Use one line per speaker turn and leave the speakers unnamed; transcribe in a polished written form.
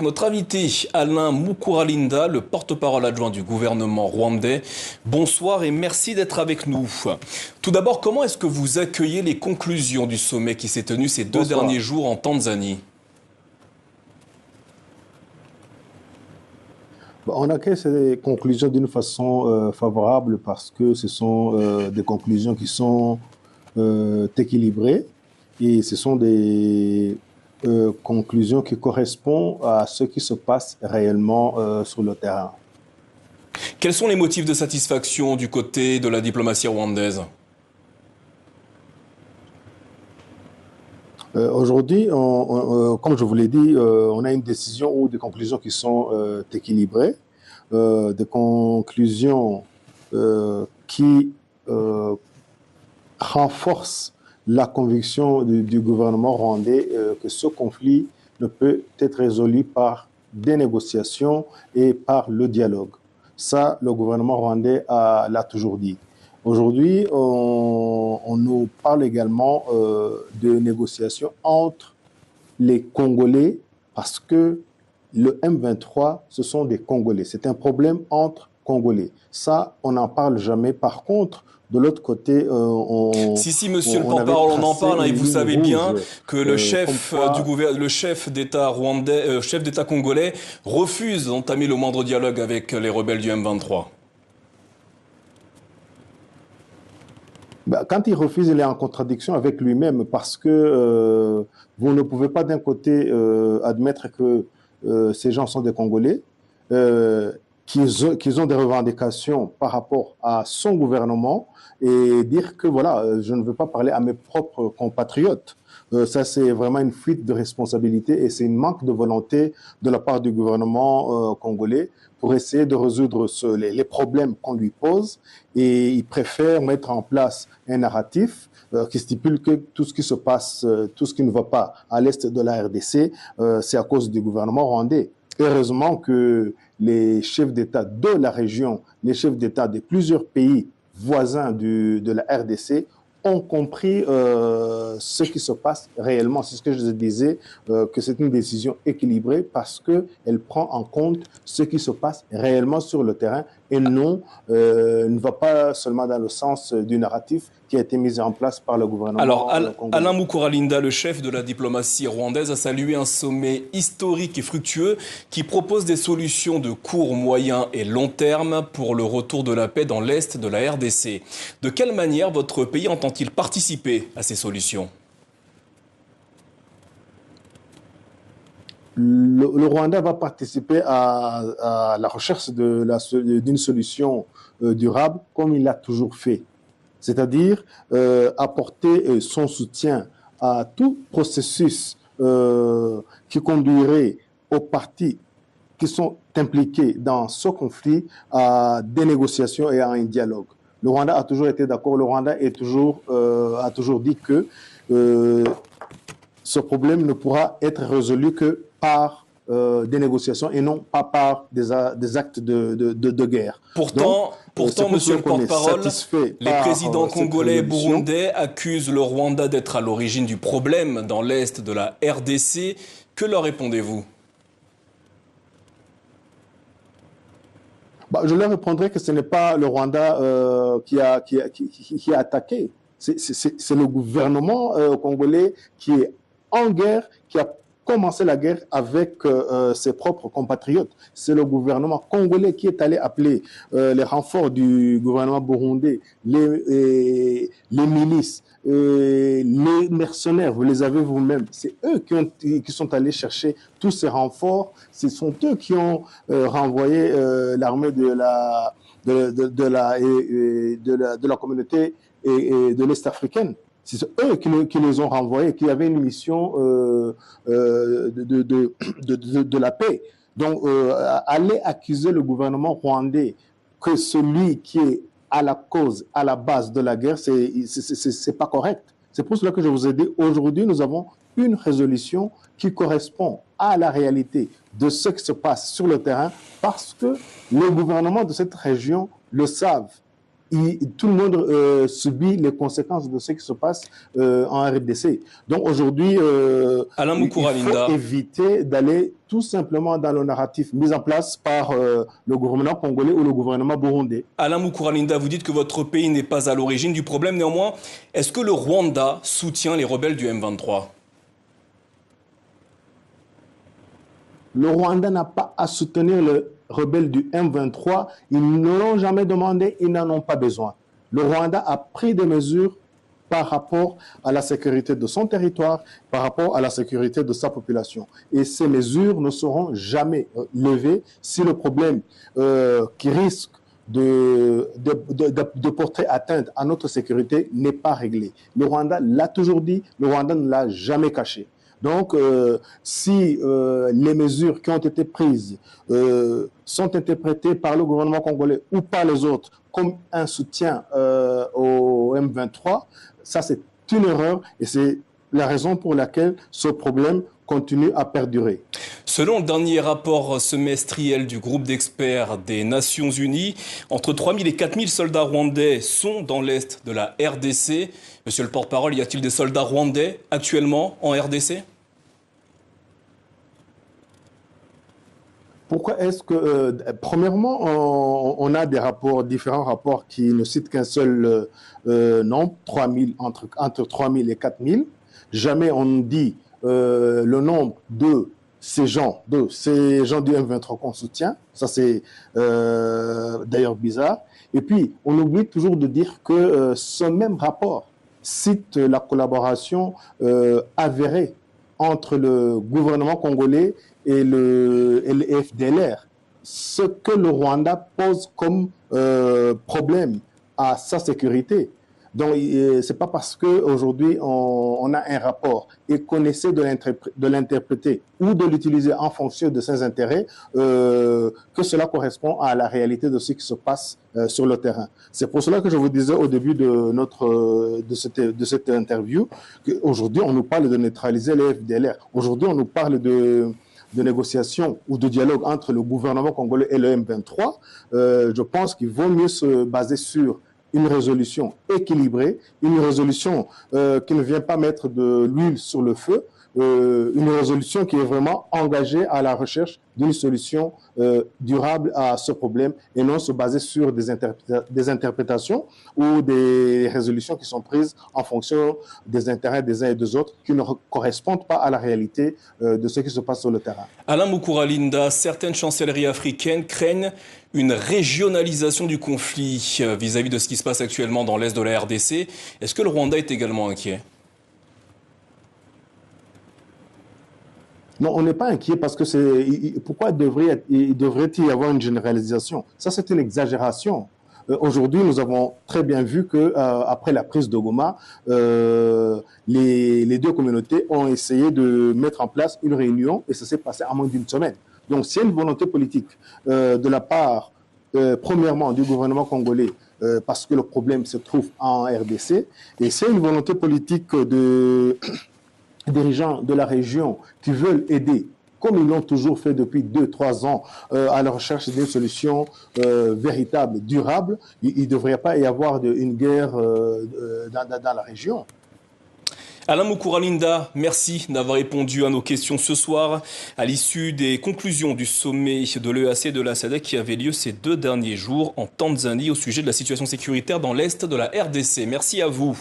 Notre invité Alain Mukuralinda, le porte-parole adjoint du gouvernement rwandais. Bonsoir et merci d'être avec nous. Tout d'abord, comment est-ce que vous accueillez les conclusions du sommet qui s'est tenu ces 2 derniers
Bonsoir.
jours en Tanzanie?
On accueille ces conclusions d'une façon favorable parce que ce sont des conclusions qui sont équilibrées et ce sont des conclusions qui correspondent à ce qui se passe réellement sur le terrain.
Quels sont les motifs de satisfaction du côté de la diplomatie rwandaise?
Aujourd'hui, comme je vous l'ai dit, on a une décision ou des conclusions qui sont équilibrées, des conclusions qui renforcent la conviction du gouvernement rwandais que ce conflit ne peut être résolu par des négociations et par le dialogue. Ça, le gouvernement rwandais l'a toujours dit. Aujourd'hui, on nous parle également de négociations entre les Congolais parce que le M23, ce sont des Congolais. C'est un problème entre Congolais. Ça, on n'en parle jamais. Par contre, de l'autre côté,
Si, monsieur le
on avait
porte-parole, on en
tracé
parle, et
une
vous
ligne
savez bien
rouge,
que le
comme
chef
quoi
le chef d'État rwandais, chef d'État congolais, refuse d'entamer le moindre dialogue avec les rebelles du M23.
Quand il refuse, il est en contradiction avec lui-même parce que vous ne pouvez pas d'un côté admettre que ces gens sont des Congolais, qu'ils ont des revendications par rapport à son gouvernement et dire que voilà, je ne veux pas parler à mes propres compatriotes. Ça, c'est vraiment une fuite de responsabilité et c'est un manque de volonté de la part du gouvernement congolais pour essayer de résoudre les problèmes qu'on lui pose. Et il préfère mettre en place un narratif qui stipule que tout ce qui se passe, tout ce qui ne va pas à l'est de la RDC, c'est à cause du gouvernement rwandais. Heureusement que les chefs d'État de la région, les chefs d'État de plusieurs pays voisins de la RDC ont compris ce qui se passe réellement. C'est ce que je disais, que c'est une décision équilibrée parce qu'elle prend en compte ce qui se passe réellement sur le terrain et non ne va pas seulement dans le sens du narratif qui a été mis en place par le
Alors,
gouvernement
Alain
congolais.
Mukuralinda, le chef de la diplomatie rwandaise, a salué un sommet historique et fructueux qui propose des solutions de court, moyen et long terme pour le retour de la paix dans l'Est de la RDC. De quelle manière votre pays entend-il participer à ces solutions?
Le Rwanda va participer à la recherche d'une solution durable comme il l'a toujours fait. C'est-à-dire apporter son soutien à tout processus qui conduirait aux parties qui sont impliqués dans ce conflit à des négociations et à un dialogue. Le Rwanda a toujours été d'accord, le Rwanda a toujours dit que ce problème ne pourra être résolu que par des négociations et non pas par des actes de guerre. Donc,
Pourtant, monsieur le porte-parole, les présidents
cette
congolais et
résolution.
burundais accusent le Rwanda d'être à l'origine du problème dans l'Est de la RDC. Que leur répondez-vous?
Je leur répondrai que ce n'est pas le Rwanda qui a attaqué. C'est le gouvernement congolais qui est en guerre, qui a commencé la guerre avec ses propres compatriotes. C'est le gouvernement congolais qui est allé appeler les renforts du gouvernement burundais, les milices, les mercenaires, vous les avez vous-même. C'est eux qui sont allés chercher tous ces renforts. Ce sont eux qui ont renvoyé l'armée de la communauté et de l'Est africaine. C'est eux qui les ont renvoyés, qui avaient une mission de la paix. Donc, aller accuser le gouvernement rwandais que celui qui est à la cause, à la base de la guerre, c'est pas correct. C'est pour cela que je vous ai dit, aujourd'hui, nous avons une résolution qui correspond à la réalité de ce qui se passe sur le terrain parce que les gouvernements de cette région le savent. tout le monde subit les conséquences de ce qui se passe en RDC. Donc aujourd'hui,
Alain
il
Moukuralinda.
faut éviter d'aller tout simplement dans le narratif mis en place par le gouvernement congolais ou le gouvernement burundais.
Alain Moukuralinda, vous dites que votre pays n'est pas à l'origine du problème. Néanmoins, est-ce que le Rwanda soutient les rebelles du M23 ?
Le Rwanda n'a pas à soutenir les rebelles du M23. Ils ne l'ont jamais demandé, ils n'en ont pas besoin. Le Rwanda a pris des mesures par rapport à la sécurité de son territoire, par rapport à la sécurité de sa population. Et ces mesures ne seront jamais levées si le problème qui risque de porter atteinte à notre sécurité n'est pas réglé. Le Rwanda l'a toujours dit, le Rwanda ne l'a jamais caché. Donc, si les mesures qui ont été prises sont interprétées par le gouvernement congolais ou par les autres comme un soutien au M23, ça c'est une erreur et c'est la raison pour laquelle ce problème continue à perdurer.
Selon le dernier rapport semestriel du groupe d'experts des Nations Unies, entre 3 000 et 4 000 soldats rwandais sont dans l'est de la RDC. Monsieur le porte-parole, y a-t-il des soldats rwandais actuellement en RDC ?
Pourquoi est-ce que, premièrement, on a des rapports, différents rapports qui ne citent qu'un seul nombre, 3 000, entre 3 000 et 4 000. Jamais on dit le nombre de ces gens du M23 qu'on soutient. Ça, c'est d'ailleurs bizarre. Et puis, on oublie toujours de dire que ce même rapport cite la collaboration avérée entre le gouvernement congolais et le FDLR. Ce que le Rwanda pose comme problème à sa sécurité. Donc, ce n'est pas parce qu'aujourd'hui on a un rapport et qu'on essaie de l'interpréter ou de l'utiliser en fonction de ses intérêts que cela correspond à la réalité de ce qui se passe sur le terrain. C'est pour cela que je vous disais au début de cette interview qu'aujourd'hui on nous parle de neutraliser les FDLR. Aujourd'hui on nous parle de négociation ou de dialogue entre le gouvernement congolais et le M23. Je pense qu'il vaut mieux se baser sur une résolution équilibrée, une résolution qui ne vient pas mettre de l'huile sur le feu, une résolution qui est vraiment engagée à la recherche d'une solution durable à ce problème et non se baser sur des interprétations ou des résolutions qui sont prises en fonction des intérêts des uns et des autres qui ne correspondent pas à la réalité de ce qui se passe sur le terrain.
Alain Moukuralinda, certaines chancelleries africaines craignent une régionalisation du conflit vis-à-vis de ce qui se passe actuellement dans l'est de la RDC. Est-ce que le Rwanda est également inquiet ?
Non, on n'est pas inquiet parce que pourquoi devrait-il y avoir une généralisation? Ça, c'est une exagération. Aujourd'hui, nous avons très bien vu que après la prise de Goma, les deux communautés ont essayé de mettre en place une réunion et ça s'est passé en moins d'une semaine. Donc, s'il y a une volonté politique de la part, premièrement, du gouvernement congolais, parce que le problème se trouve en RDC, et c'est une volonté politique de dirigeants de la région qui veulent aider, comme ils l'ont toujours fait depuis 2-3 ans, à la recherche d'une solution véritable, durable, il ne devrait pas y avoir une guerre dans la région.
Alain Moukuralinda, merci d'avoir répondu à nos questions ce soir à l'issue des conclusions du sommet de l'EAC et de la SADC qui avait lieu ces 2 derniers jours en Tanzanie au sujet de la situation sécuritaire dans l'est de la RDC. Merci à vous.